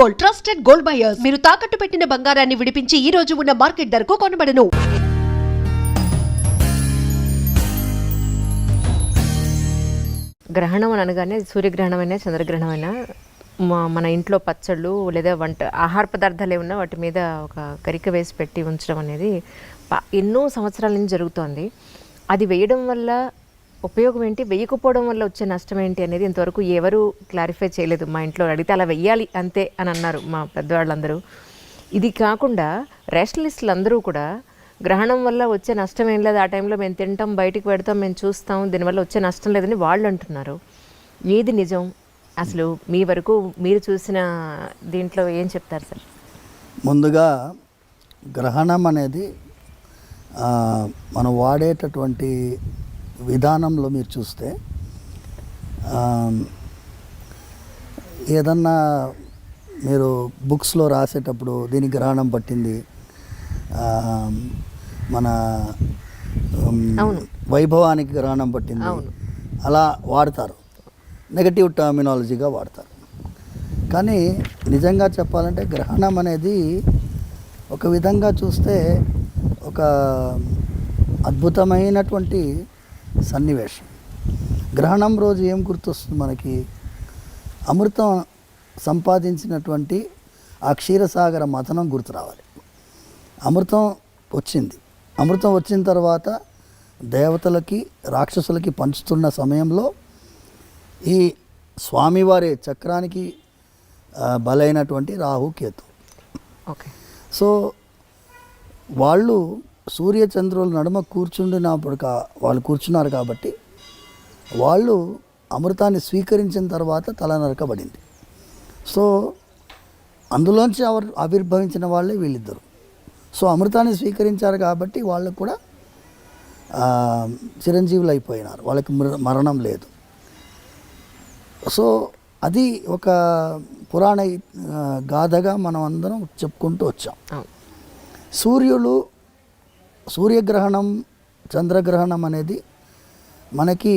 Gold, trusted gold buyers. మీరు తాకట్టు పెట్టిన బంగారాన్ని విడిపించి ఈ రోజు ఉన్న మార్కెట్ ధరకు కొనబడను. గ్రహణం అనగానే సూర్యగ్రహణమైనా చంద్రగ్రహణమైనా మన ఇంట్లో పచ్చళ్ళు లేదా ఆహార పదార్థాలు ఏమన్నా వాటి మీద ఒక గరిక వేసి పెట్టి ఉంచడం అనేది ఎన్నో సంవత్సరాల నుంచి జరుగుతోంది. అది వేయడం వల్ల ఉపయోగం ఏంటి, వేయకపోవడం వల్ల వచ్చే నష్టం ఏంటి అనేది ఇంతవరకు ఎవరు క్లారిఫై చేయలేదు. మా ఇంట్లో అడిగితే అలా వెయ్యాలి అంతే అని అన్నారు మా పెద్దవాళ్ళందరూ. ఇది కాకుండా రేషనలిస్టులు అందరూ కూడా గ్రహణం వల్ల వచ్చే నష్టం ఏం లేదు, ఆ టైంలో మేము తింటాం, బయటికి పెడతాం, మేము చూస్తాం, దీనివల్ల వచ్చే నష్టం లేదని వాళ్ళు అంటున్నారు. ఏది నిజం అసలు? మీ వరకు మీరు చూసిన దీంట్లో ఏం చెప్తారు సార్? ముందుగా గ్రహణం అనేది మనం వాడేటటువంటి విధానంలో మీరు చూస్తే ఏదన్నా మీరు బుక్స్లో రాసేటప్పుడు దీనికి గ్రహణం పట్టింది, మన వైభవానికి గ్రహణం పట్టింది, అలా వాడతారు, నెగటివ్ టర్మినాలజీగా వాడతారు. కానీ నిజంగా చెప్పాలంటే గ్రహణం అనేది ఒక విధంగా చూస్తే ఒక అద్భుతమైనటువంటి సన్నివేశం. గ్రహణం రోజు ఏం గుర్తొస్తుంది మనకి? అమృతం సంపాదించినటువంటి ఆ క్షీరసాగర మథనం గుర్తు రావాలి. అమృతం వచ్చింది. అమృతం వచ్చిన తర్వాత దేవతలకి రాక్షసులకి పంచుతున్న సమయంలో ఈ స్వామివారి చక్రానికి బలైనటువంటి రాహు కేతు. ఓకే. సో వాళ్ళు సూర్యచంద్రుల నడుమ కూర్చుండినప్పుడు వాళ్ళు కూర్చున్నారు కాబట్టి వాళ్ళు అమృతాన్ని స్వీకరించిన తర్వాత తల నరకబడింది. సో అందులోంచి ఆవిర్భవించిన వాళ్ళే వీళ్ళిద్దరు. సో అమృతాన్ని స్వీకరించారు కాబట్టి వాళ్ళకు కూడా చిరంజీవులు అయిపోయినారు, వాళ్ళకి మరణం లేదు. సో అది ఒక పురాణ గాథగా మనం అందరం చెప్పుకుంటూ వచ్చాం. సూర్యగ్రహణం, చంద్రగ్రహణం అనేది మనకి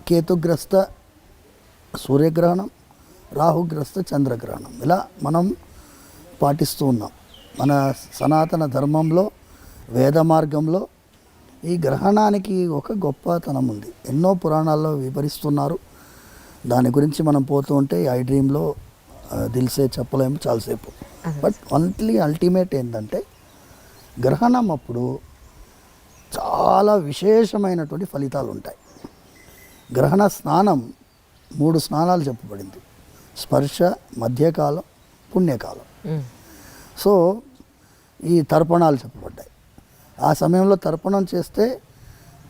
కేతుగ్రస్త సూర్యగ్రహణం, రాహుగ్రస్త చంద్రగ్రహణం ఇలా మనం పాటిస్తూ ఉన్నాం. మన సనాతన ధర్మంలో, వేద మార్గంలో ఈ గ్రహణానికి ఒక గొప్పతనం ఉంది. ఎన్నో పురాణాల్లో వివరిస్తున్నారు. దాని గురించి మనం పోతూ ఉంటే ఐ డ్రీమ్లో దిల్సే చెప్పలేము చాలాసేపు. బట్ అల్టిమేట్ ఏంటంటే గ్రహణం అప్పుడు చాలా విశేషమైనటువంటి ఫలితాలు ఉంటాయి. గ్రహణ స్నానం 3 స్నానాలు చెప్పబడింది: స్పర్శ, మధ్యకాలం, పుణ్యకాలం. సో ఈ తర్పణాలు చెప్పబడ్డాయి. ఆ సమయంలో తర్పణం చేస్తే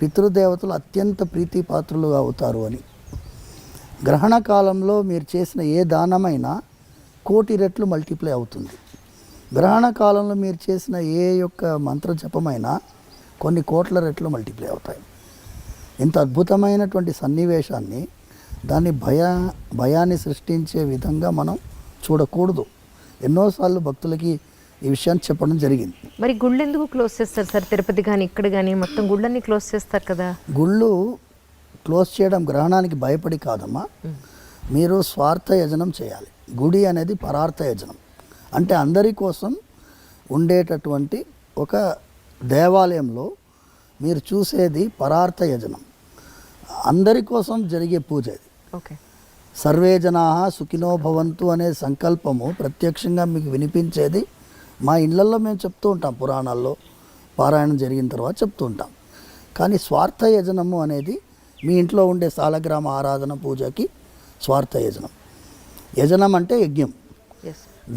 పితృదేవతలు అత్యంత ప్రీతిపాత్రులుగా అవుతారు అని. గ్రహణ కాలంలో మీరు చేసిన ఏ దానమైనా 1,000,000 రెట్లు మల్టిప్లై అవుతుంది. గ్రహణ కాలంలో మీరు చేసిన ఏ యొక్క మంత్ర జపమైనా కొన్ని 1,00,00,000 రెట్లు మల్టిప్లై అవుతాయి. ఇంత అద్భుతమైనటువంటి సన్నివేశాన్ని, దాన్ని భయాన్ని సృష్టించే విధంగా మనం చూడకూడదు. ఎన్నోసార్లు భక్తులకి ఈ విషయాన్ని చెప్పడం జరిగింది. మరి గుళ్ళు ఎందుకు క్లోజ్ చేస్తారు సార్? తిరుపతి కానీ ఇక్కడ కానీ మొత్తం గుళ్ళన్నీ క్లోజ్ చేస్తారు కదా. గుళ్ళు క్లోజ్ చేయడం గ్రహణానికి భయపడి కాదమ్మా. మీరు స్వార్థ యజనం చేయాలి. గుడి అనేది పరార్థ యజనం, అంటే అందరి కోసం ఉండేటటువంటి ఒక దేవాలయంలో మీరు చూసేది పరార్థ యజనం, అందరి కోసం జరిగే పూజ ఇది. ఓకే. సర్వే జనాః సుఖినో భవంతు అనే సంకల్పము ప్రత్యక్షంగా మీకు వినిపించేది మా ఇళ్లలో మేము చెప్తూ ఉంటాం. పురాణాల్లో పారాయణం జరిగిన తర్వాత చెప్తూ ఉంటాం. కానీ స్వార్థ యజనము అనేది మీ ఇంట్లో ఉండే సాలగ్రామ ఆరాధన పూజకి స్వార్థ యజనం. యజనం అంటే యజ్ఞం.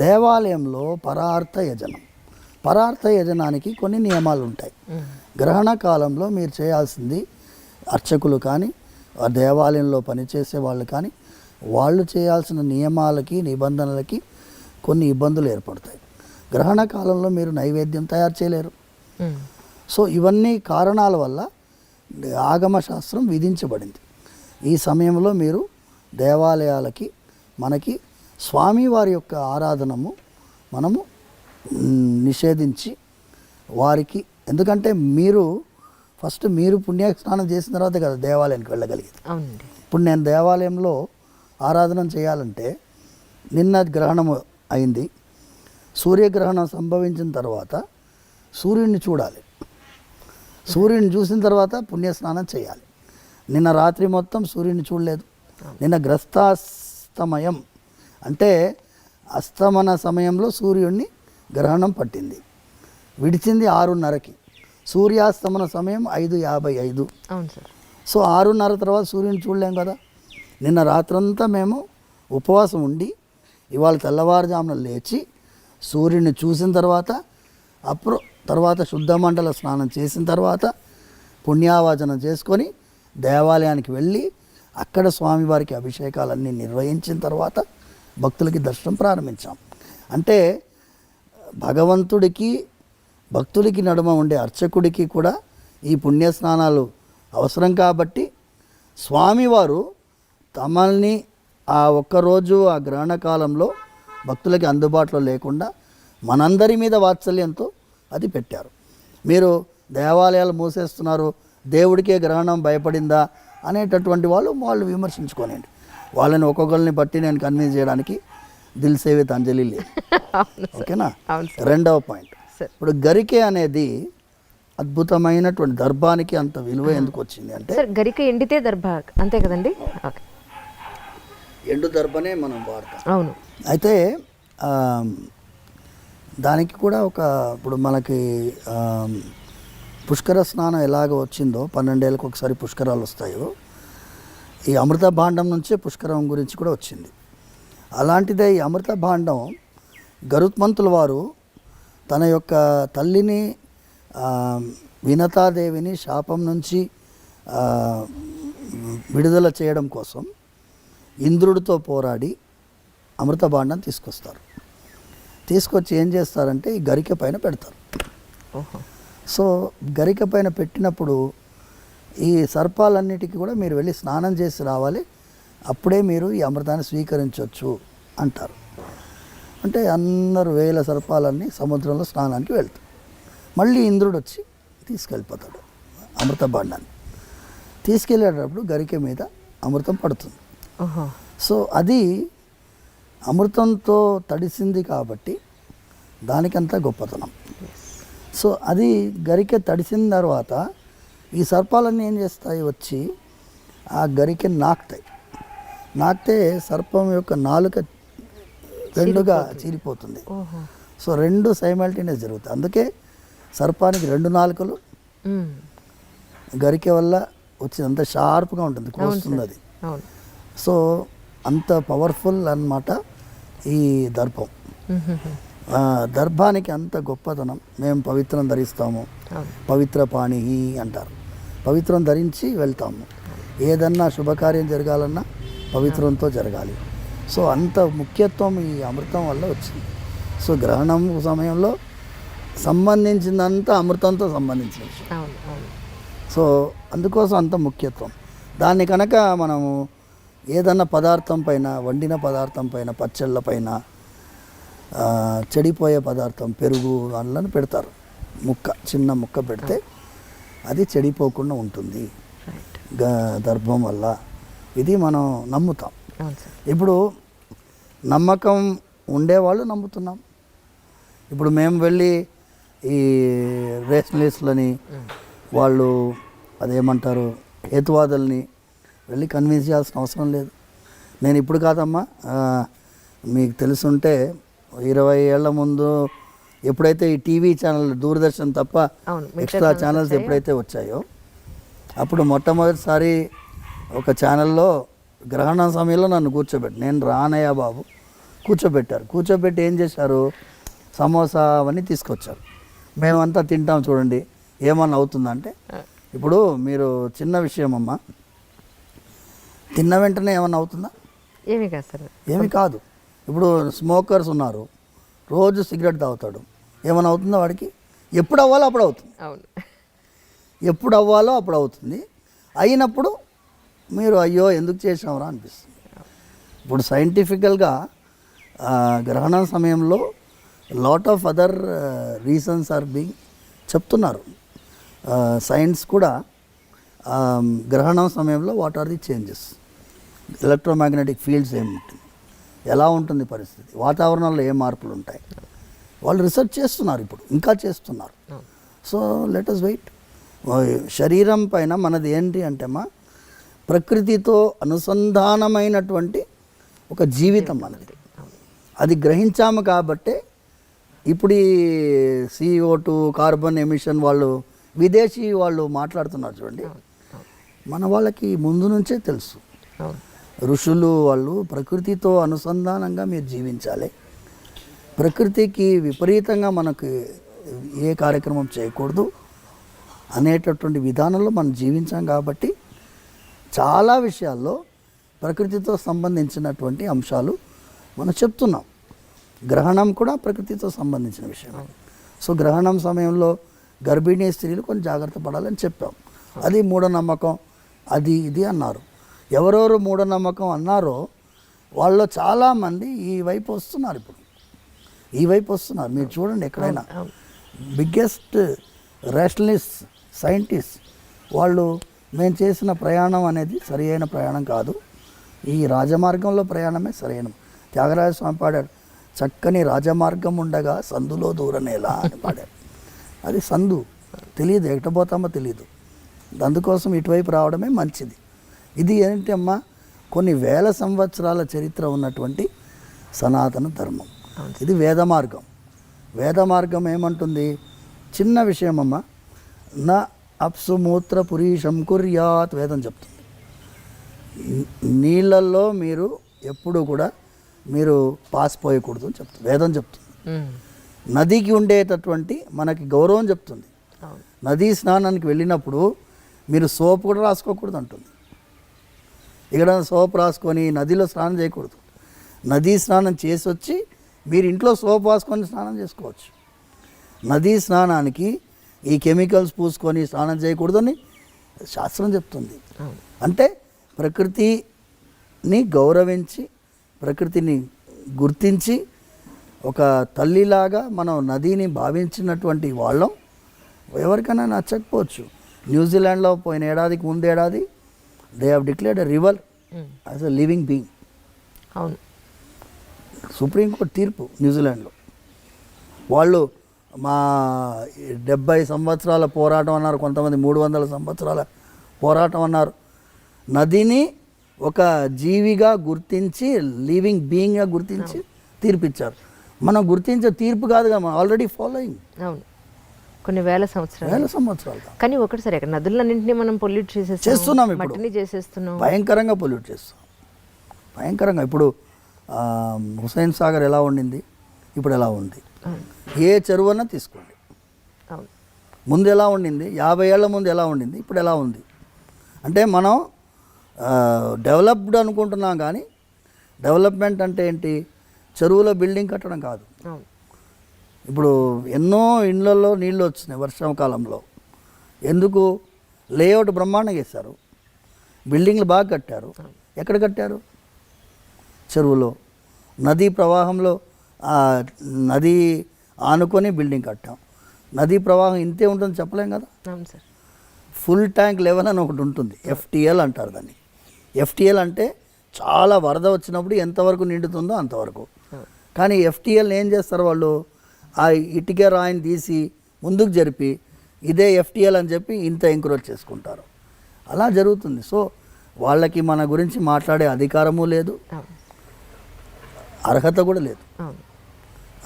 దేవాలయంలో పరార్థ యజనం. పరార్థ యజనానికి కొన్ని నియమాలు ఉంటాయి. గ్రహణ కాలంలో మీరు చేయాల్సింది అర్చకులు కానీ, ఆ దేవాలయంలో పనిచేసే వాళ్ళు కానీ, వాళ్ళు చేయాల్సిన నియమాలకి, నిబంధనలకి కొన్ని ఇబ్బందులు ఏర్పడతాయి. గ్రహణ కాలంలో మీరు నైవేద్యం తయారు చేయలేరు. సో ఇవన్నీ కారణాల వల్ల ఆగమ శాస్త్రం విధించబడింది. ఈ సమయంలో మీరు దేవాలయాలకి, మనకి స్వామివారి యొక్క ఆరాధనము మనము నిషేధించి వారికి, ఎందుకంటే మీరు ఫస్ట్ మీరు పుణ్యస్నానం చేసిన తర్వాత కదా దేవాలయానికి వెళ్ళగలిగేది. ఇప్పుడు నేను దేవాలయంలో ఆరాధన చేయాలంటే నిన్న గ్రహణం అయింది. సూర్యగ్రహణం సంభవించిన తర్వాత సూర్యుడిని చూడాలి. సూర్యుడిని చూసిన తర్వాత పుణ్యస్నానం చేయాలి. నిన్న రాత్రి మొత్తం సూర్యుడిని చూడలేదు. నిన్న గ్రస్తాస్తమయం అంటే అస్తమన సమయంలో సూర్యుడిని గ్రహణం పట్టింది. విడిచింది 6:30కి. సూర్యాస్తమన సమయం 5:55. అవును సార్. సో 6:30 తర్వాత సూర్యుని చూడలేం కదా. నిన్న రాత్రంతా మేము ఉపవాసం ఉండి ఇవాళ తెల్లవారుజామున లేచి సూర్యుని చూసిన తర్వాత తర్వాత శుద్ధ మండల స్నానం చేసిన తర్వాత పుణ్యావాచనం చేసుకొని దేవాలయానికి వెళ్ళి అక్కడ స్వామివారికి అభిషేకాలన్నీ నిర్వహించిన తర్వాత భక్తులకి దర్శనం ప్రారంభించాం. అంటే భగవంతుడికి భక్తులకి నడుమ ఉండే అర్చకుడికి కూడా ఈ పుణ్యస్నానాలు అవసరం కాబట్టి స్వామివారు తమల్ని ఆ ఒక్కరోజు ఆ గ్రహణ కాలంలో భక్తులకి అందుబాటులో లేకుండా మనందరి మీద వాత్సల్యంతో అది పెట్టారు. మీరు దేవాలయాలు మూసేస్తున్నారు, దేవుడికే గ్రహణం భయపడిందా అనేటటువంటి వాళ్ళు విమర్శించుకోనండి. వాళ్ళని ఒక్కొక్కరిని బట్టి నేను కన్విన్స్ చేయడానికి దిల్ సేవిత్ అంజలి లేదు. ఓకేనా. రెండవ పాయింట్, ఇప్పుడు గరికె అనేది అద్భుతమైనటువంటి దర్భానికి అంత విలువ ఎందుకు వచ్చింది అంటే గరిక ఎండితే దర్భ అంతే కదండి. ఎండు దర్భనే మనం వాడతాం. అవును. అయితే దానికి కూడా ఇప్పుడు మనకి పుష్కర స్నానం ఎలాగ వచ్చిందో 12 ఏళ్ళకి ఒకసారి పుష్కరాలు వస్తాయో ఈ అమృత భాండం నుంచే పుష్కరం గురించి కూడా వచ్చింది. అలాంటిదే ఈ అమృత భాండం గరుత్మంతుల వారు తన యొక్క తల్లిని వినతాదేవిని శాపం నుంచి విడుదల చేయడం కోసం ఇంద్రుడితో పోరాడి అమృత భాండం తీసుకొచ్చి ఏం చేస్తారంటే ఈ గరిక పైన పెడతారు. సో గరిక పైన పెట్టినప్పుడు ఈ సర్పాలన్నిటికీ కూడా మీరు వెళ్ళి స్నానం చేసి రావాలి, అప్పుడే మీరు ఈ అమృతాన్ని స్వీకరించవచ్చు అంటారు. అంటే అందరూ వేల సర్పాలన్నీ సముద్రంలో స్నానానికి వెళ్తారు. మళ్ళీ ఇంద్రుడు వచ్చి తీసుకెళ్ళిపోతాడు అమృత భాండాన్ని. తీసుకెళ్ళేటప్పుడు గరిక మీద అమృతం పడుతుంది. సో అది అమృతంతో తడిసింది కాబట్టి దానికంతా గొప్పతనం. సో అది గరికె తడిసిన తర్వాత ఈ సర్పాలన్నీ ఏం చేస్తాయి, వచ్చి ఆ గరికె నాకితే సర్పం యొక్క నాలుక రెండుగా చీలిపోతుంది. సో రెండు సైమల్టేనియస్ జరుగుతాయి. అందుకే సర్పానికి 2 నాలుకలు గరికె వల్ల వచ్చి అంత షార్ప్గా ఉంటుంది, కోస్తుంది అది. సో అంత పవర్ఫుల్ అన్నమాట ఈ దర్భం. దర్భానికి అంత గొప్పతనం. మేము పవిత్రం ధరిస్తాము, పవిత్ర పాణి అంటారు. పవిత్రం ధరించి వెళ్తాము. ఏదన్నా శుభకార్యం జరగాలన్నా పవిత్రంతో జరగాలి. సో అంత ముఖ్యత్వం ఈ అమృతం వల్ల వచ్చింది. సో గ్రహణం సమయంలో సంబంధించిందంతా అమృతంతో సంబంధించిన విషయం. సో అందుకోసం అంత ముఖ్యత్వం. దాన్ని కనుక మనము ఏదన్నా పదార్థం పైన, వండిన పదార్థం పైన, పచ్చళ్ళ పైన, చెడిపోయే పదార్థం పెరుగు అందులో పెడతారు, చిన్న ముక్క పెడితే అది చెడిపోకుండా ఉంటుంది దర్భం వల్ల. ఇది మనం నమ్ముతాం. ఇప్పుడు నమ్మకం ఉండేవాళ్ళు నమ్ముతున్నాం. ఇప్పుడు మేము వెళ్ళి ఈ రేషనలిస్టులని వాళ్ళు అదేమంటారు హేతువాదుల్ని వెళ్ళి కన్విన్స్ చేయాల్సిన అవసరం లేదు. నేను ఇప్పుడు కాదమ్మా, మీకు తెలుసుంటే 20 ఏళ్ల ముందు ఎప్పుడైతే ఈ టీవీ ఛానల్ దూరదర్శన్ తప్ప ఎక్స్ట్రా ఛానల్స్ ఎప్పుడైతే వచ్చాయో అప్పుడు మొట్టమొదటిసారి ఒక ఛానల్లో గ్రహణం సమయంలో నన్ను నేను రానయ్య బాబు కూర్చోబెట్టి ఏం చేశారు, సమోసా అవన్నీ తీసుకొచ్చారు. మేమంతా తింటాం, చూడండి ఏమన్నా అవుతుందంటే. ఇప్పుడు మీరు చిన్న విషయం అమ్మా, తిన్న వెంటనే ఏమన్నా అవుతుందా? ఏమీ కాదు. ఇప్పుడు స్మోకర్స్ ఉన్నారు, రోజు సిగరెట్ తాగుతాడు, ఏమైనా అవుతుందా వాడికి? ఎప్పుడు అవ్వాలో అప్పుడు అవుతుంది. ఎప్పుడు అవ్వాలో అప్పుడు అవుతుంది. అయినప్పుడు మీరు అయ్యో ఎందుకు చేసామరా అనిపిస్తుంది. ఇప్పుడు సైంటిఫికల్గా గ్రహణం సమయంలో lot of other reasons are being చెప్తున్నారు. సైన్స్ కూడా గ్రహణం సమయంలో what are the changes, electromagnetic fields ఏముంటుంది, ఎలా ఉంటుంది పరిస్థితి, వాతావరణంలో ఏ మార్పులు ఉంటాయి, వాళ్ళు రీసెర్చ్ చేస్తున్నారు, ఇప్పుడు ఇంకా చేస్తున్నారు. So let us wait. శరీరం పైన మనది ఏంటి అంటే ప్రకృతితో అనుసంధానమైనటువంటి ఒక జీవితం మనది. అది గ్రహించాము కాబట్టే ఇప్పుడు ఈ CO2 కార్బన్ ఎమిషన్ వాళ్ళు విదేశీ వాళ్ళు మాట్లాడుతున్నారు చూడండి. మన వాళ్ళకి ముందు నుంచే తెలుసు, ఋషులు వాళ్ళు ప్రకృతితో అనుసంధానంగా మీరు జీవించాలి, ప్రకృతికి విపరీతంగా మనకు ఏ కార్యక్రమం చేయకూడదు అనేటటువంటి విధానంలో మనం జీవించాం. కాబట్టి చాలా విషయాల్లో ప్రకృతితో సంబంధించినటువంటి అంశాలు మనం చెప్తున్నాం. గ్రహణం కూడా ప్రకృతితో సంబంధించిన విషయం. సో గ్రహణం సమయంలో గర్భిణీ స్త్రీలు కొంచెం జాగ్రత్త పడాలని చెప్పాం. అది మూఢనమ్మకం, అది ఇది అన్నారు. ఎవరెవరు మూఢనమ్మకం అన్నారో వాళ్ళు చాలామంది ఈ వైపు వస్తున్నారు. ఇప్పుడు ఈ వైపు వస్తున్నారు. మీరు చూడండి, ఎక్కడైనా బిగ్గెస్ట్ రేషనలిస్ట్ సైంటిస్ట్ వాళ్ళు మేము చేసిన ప్రయాణం అనేది సరి అయిన ప్రయాణం కాదు, ఈ రాజమార్గంలో ప్రయాణమే సరైన. త్యాగరాజ స్వామి పాడాడు, చక్కని రాజమార్గం ఉండగా సందులో దూరనేలా అని పాడాడు. అది సందు తెలియదు, ఎక్కడపోతామో తెలియదు, అందుకోసం ఇటువైపు రావడమే మంచిది. ఇది ఏంటి అమ్మా, కొన్ని వేల సంవత్సరాల చరిత్ర ఉన్నటువంటి సనాతన ధర్మం. ఇది వేద మార్గం. వేద మార్గం ఏమంటుంది, చిన్న విషయం అమ్మ, నా అప్సు మూత్ర పురీషం కుర్యాత్ వేదం చెప్తుంది. నీళ్ళల్లో మీరు ఎప్పుడు కూడా మీరు పాసిపోయకూడదు అని చెప్తుంది వేదం చెప్తుంది. నదికి ఉండేటటువంటి మనకి గౌరవం చెప్తుంది. నదీ స్నానానికి వెళ్ళినప్పుడు మీరు సోప్ కూడా రాసుకోకూడదు అంటుంది. ఇక్కడ సోప్ రాసుకొని నదిలో స్నానం చేయకూడదు. నదీ స్నానం చేసి వచ్చి మీరు ఇంట్లో సోప్ రాసుకొని స్నానం చేసుకోవచ్చు. నదీ స్నానానికి ఈ కెమికల్స్ పూసుకొని స్నానం చేయకూడదని శాస్త్రం చెప్తుంది. అంటే ప్రకృతిని గౌరవించి, ప్రకృతిని గుర్తించి, ఒక తల్లిలాగా మనం నదిని భావించినటువంటి వాళ్ళం. ఎవరికైనా నచ్చకపోవచ్చు. న్యూజిలాండ్లో పోయిన ఏడాదికి ముందేడాది they have declared a river as a living being. అవును, సుప్రీంకోర్టు తీర్పు న్యూజిలాండ్లో. వాళ్ళు మా 70 సంవత్సరాల పోరాటం అన్నారు, కొంతమంది 300 సంవత్సరాల పోరాటం అన్నారు. నదిని ఒక జీవిగా గుర్తించి, లివింగ్ బీయింగ్గా గుర్తించి తీర్పిచ్చారు. మనం గుర్తించే తీర్పు కాదుగా, మనం ఆల్రెడీ ఫాలోయింగ్. అవును, కొన్ని వేల సంవత్సరాలు. కానీ ఒకటి సరే, నదులన్నింటినీ మనం పొల్యూట్ చేస్తున్నాం, ఇప్పుడు మట్టిని చేసేస్తున్నాం, భయంకరంగా పొల్యూట్ చేస్తున్నాం, భయంకరంగా. ఇప్పుడు హుస్సేన్ సాగర్ ఎలా ఉండింది, ఇప్పుడు ఎలా ఉంది? ఏ చెరువు అన్నా తీసుకోండి, ముందు ఎలా ఉండింది, 50 ఏళ్ల ముందు ఎలా ఉండింది, ఇప్పుడు ఎలా ఉంది? అంటే మనం డెవలప్డ్ అనుకుంటున్నాం, కానీ డెవలప్మెంట్ అంటే ఏంటి? చెరువులో బిల్డింగ్ కట్టడం కాదు. ఇప్పుడు ఎన్నో ఇండ్లలో నీళ్ళు వచ్చినాయి వర్షాకాలంలో. ఎందుకు? లేఅవుట్ బ్రహ్మాండంగా వేశారు, బిల్డింగ్లు బాగా కట్టారు. ఎక్కడ కట్టారు? చెరువులో. నదీ ప్రవాహంలో నది ఆనుకొని బిల్డింగ్ కట్టాం. నదీ ప్రవాహం ఇంతే ఉంటుంది చెప్పలేం కదా. ఫుల్ ట్యాంక్ లెవెల్ అని ఒకటి ఉంటుంది, FTL అంటారు దాన్ని. FTL అంటే చాలా వరద వచ్చినప్పుడు ఎంతవరకు నిండుతుందో అంతవరకు. కానీ FTL ఏం చేస్తారు వాళ్ళు? ఆ ఇటుక రాయిని తీసి ముందుకు జరిపి ఇదే FTL అని చెప్పి ఇంత ఎంక్రోచ్ చేసుకుంటారు. అలా జరుగుతుంది. సో వాళ్ళకి మన గురించి మాట్లాడే అధికారము లేదు, అర్హత కూడా లేదు.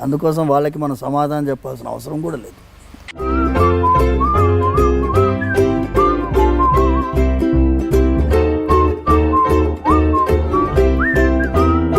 అందుకోసం వాళ్ళకి మనం సమాధానం చెప్పాల్సిన అవసరం కూడా లేదు.